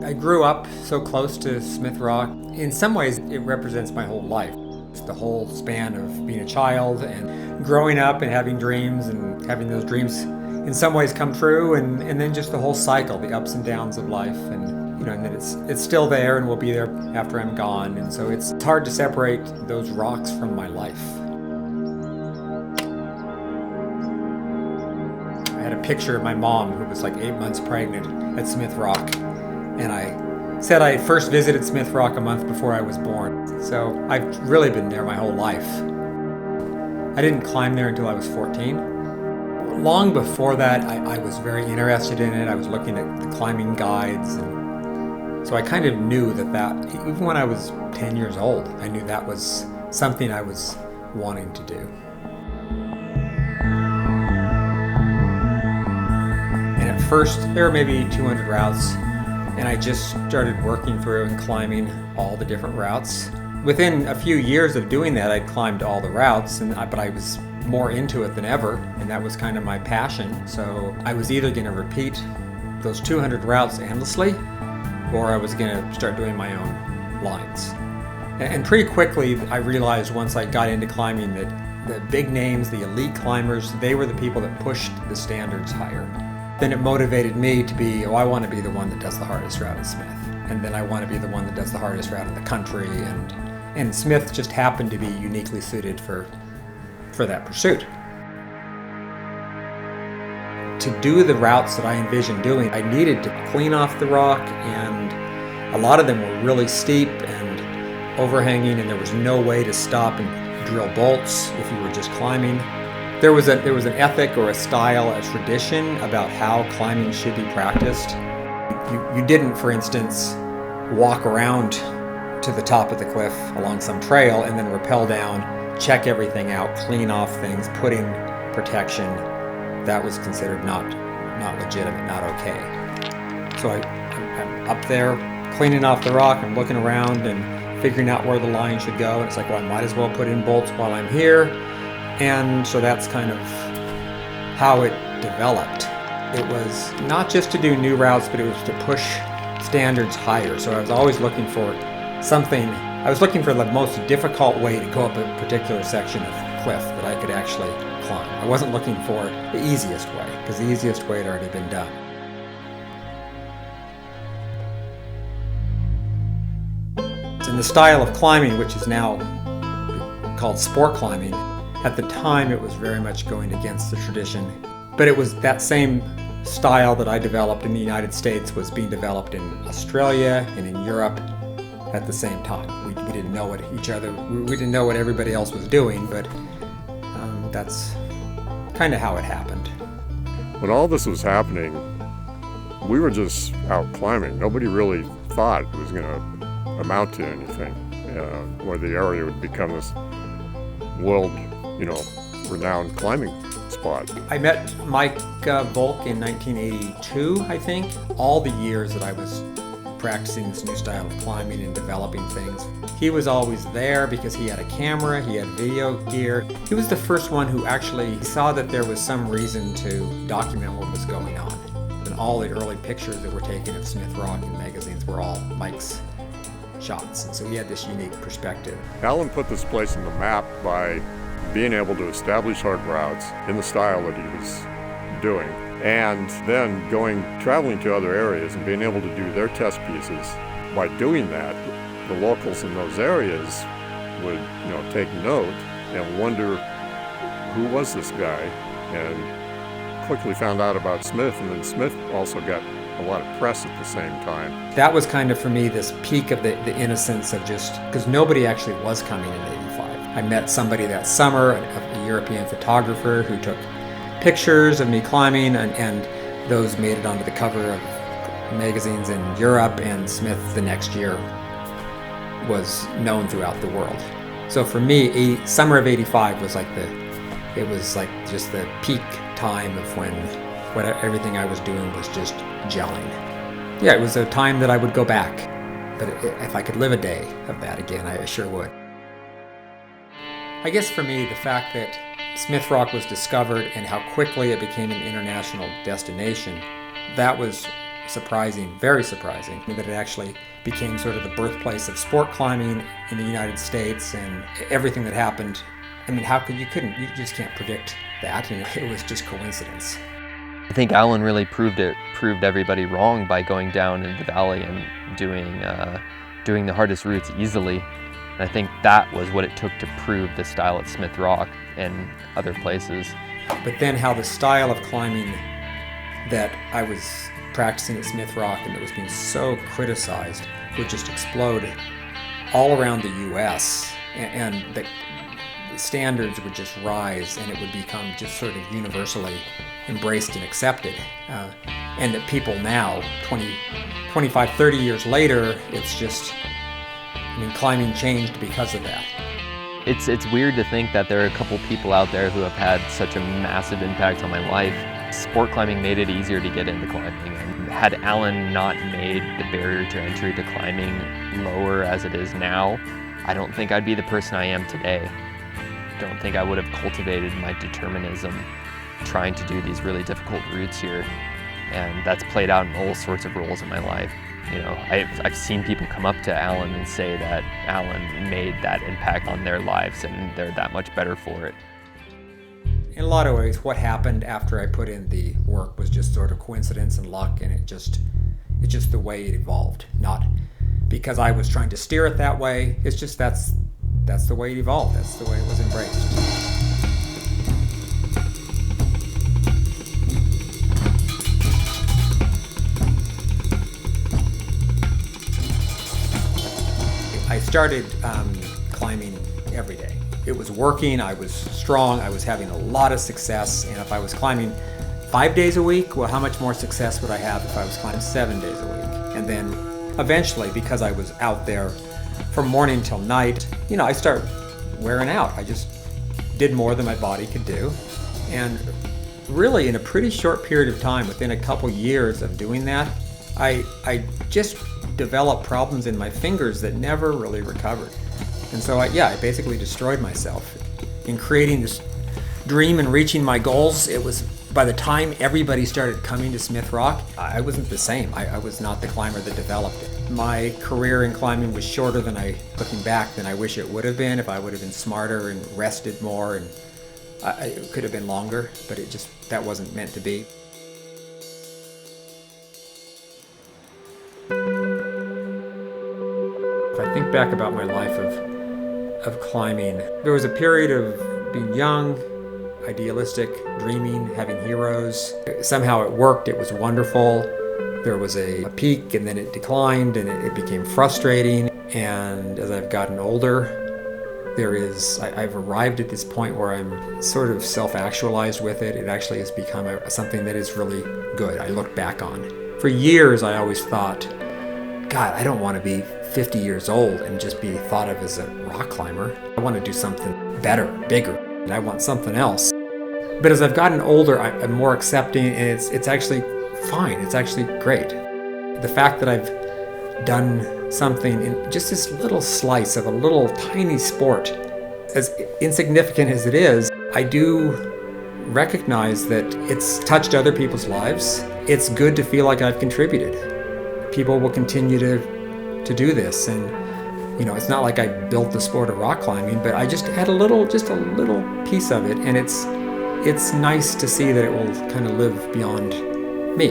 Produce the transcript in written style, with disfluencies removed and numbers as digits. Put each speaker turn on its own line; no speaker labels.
I grew up so close to Smith Rock. In some ways, it represents my whole life. It's the whole span of being a child and growing up and having dreams and having those dreams in some ways come true, and then just the whole cycle, the ups and downs of life, and and then it's still there and will be there after I'm gone, and so it's hard to separate those rocks from my life. I had a picture of my mom, who was like 8 months pregnant, at Smith Rock, and I said I first visited Smith Rock a month before I was born. So I've really been there my whole life. I didn't climb there until I was 14. Long before that, I was very interested in it. I was looking at the climbing guides, and so I kind of knew that even when I was 10 years old, I knew that was something I was wanting to do. And at first, there were maybe 200 routes, and I just started working through and climbing all the different routes. Within a few years of doing that, I'd climbed all the routes, but I was more into it than ever, and that was kind of my passion. So I was either going to repeat those 200 routes endlessly, or I was going to start doing my own lines. And pretty quickly, I realized once I got into climbing that the big names, the elite climbers, they were the people that pushed the standards higher. Then it motivated me to be, I want to be the one that does the hardest route at Smith. And then I want to be the one that does the hardest route in the country. And Smith just happened to be uniquely suited for that pursuit. To do the routes that I envisioned doing, I needed to clean off the rock, and a lot of them were really steep and overhanging, and there was no way to stop and drill bolts if you were just climbing. There was an ethic or a style, a tradition about how climbing should be practiced. You didn't, for instance, walk around to the top of the cliff along some trail and then rappel down, check everything out, clean off things, put in protection. That was considered not legitimate, not okay. So I'm up there cleaning off the rock, I'm looking around and figuring out where the line should go, and it's like, well, I might as well put in bolts while I'm here. And so that's kind of how it developed. It was not just to do new routes, but it was to push standards higher. So I was always looking for something. I was looking for the most difficult way to go up a particular section of cliff that I could actually climb. I wasn't looking for the easiest way, because the easiest way had already been done. In the style of climbing, which is now called sport climbing, at the time it was very much going against the tradition. But it was that same style that I developed in the United States was being developed in Australia and in Europe at the same time. We didn't know what we didn't know what everybody else was doing, but that's kind of how it happened.
When all this was happening, we were just out climbing. Nobody really thought it was going to amount to anything, where the area would become this world, renowned climbing spot.
I met Mike Volk in 1982, I think. All the years that I was practicing this new style of climbing and developing things, he was always there because he had a camera, he had video gear. He was the first one who actually saw that there was some reason to document what was going on. And all the early pictures that were taken of Smith Rock in magazines were all Mike's shots, and so he had this unique perspective.
Alan put this place on the map by being able to establish hard routes in the style that he was doing, and then traveling to other areas and being able to do their test pieces. By doing that, the locals in those areas would, take note and wonder, who was this guy? And quickly found out about Smith, and then Smith also got a lot of press at the same time.
That was kind of, for me, this peak of the innocence of just, because nobody actually was coming in 85. I met somebody that summer, a European photographer who took pictures of me climbing, and those made it onto the cover of magazines in Europe, and Smith the next year was known throughout the world. So for me, summer of 85 was like just the peak time of when everything I was doing was just gelling. Yeah, it was a time that I would go back, but if I could live a day of that again, I sure would. I guess for me, the fact that Smith Rock was discovered and how quickly it became an international destination, that was surprising, very surprising, that it actually became sort of the birthplace of sport climbing in the United States, and everything that happened. I mean, you just can't predict that, and it was just coincidence.
I think Alan really proved everybody wrong by going down in the valley and doing the hardest routes easily. And I think that was what it took to prove the style at Smith Rock and other places.
But then how the style of climbing that I was practicing at Smith Rock and that was being so criticized would just explode all around the U.S. and the standards would just rise, and it would become just sort of universally embraced and accepted. And that people now, 25, 30 years later, it's just, climbing changed because of that.
It's weird to think that there are a couple people out there who have had such a massive impact on my life. Sport climbing made it easier to get into climbing. And had Alan not made the barrier to entry to climbing lower as it is now, I don't think I'd be the person I am today. I don't think I would have cultivated my determinism trying to do these really difficult routes here. And that's played out in all sorts of roles in my life. I've seen people come up to Alan and say that Alan made that impact on their lives and they're that much better for it.
In a lot of ways, what happened after I put in the work was just sort of coincidence and luck, and it's just the way it evolved. Not because I was trying to steer it that way. It's just that's the way it evolved. That's the way it was embraced. I started climbing every day. It was working, I was strong, I was having a lot of success, and if I was climbing 5 days a week, well, how much more success would I have if I was climbing 7 days a week? And then eventually, because I was out there from morning till night, I started wearing out. I just did more than my body could do. And really, in a pretty short period of time, within a couple years of doing that, I just developed problems in my fingers that never really recovered. And so I basically destroyed myself. In creating this dream and reaching my goals, it was, by the time everybody started coming to Smith Rock, I wasn't the same. I was not the climber that developed it. My career in climbing was shorter looking back, than I wish it would have been if I would have been smarter and rested more, and it could have been longer, but that wasn't meant to be. If I think back about my life of climbing, there was a period of being young, idealistic, dreaming, having heroes. Somehow it worked, it was wonderful. There was a peak, and then it declined, and it became frustrating. And as I've gotten older, I've arrived at this point where I'm sort of self-actualized with it. It actually has become something that is really good, I look back on. For years, I always thought, God, I don't want to be 50 years old and just be thought of as a rock climber. I want to do something better, bigger, and I want something else. But as I've gotten older, I'm more accepting, and it's actually fine. It's actually great. The fact that I've done something in just this little slice of a little tiny sport, as insignificant as it is, I do recognize that it's touched other people's lives. It's good to feel like I've contributed. People will continue to do this, and it's not like I built the sport of rock climbing, but I just had a little piece of it, and it's nice to see that it will kind of live beyond me.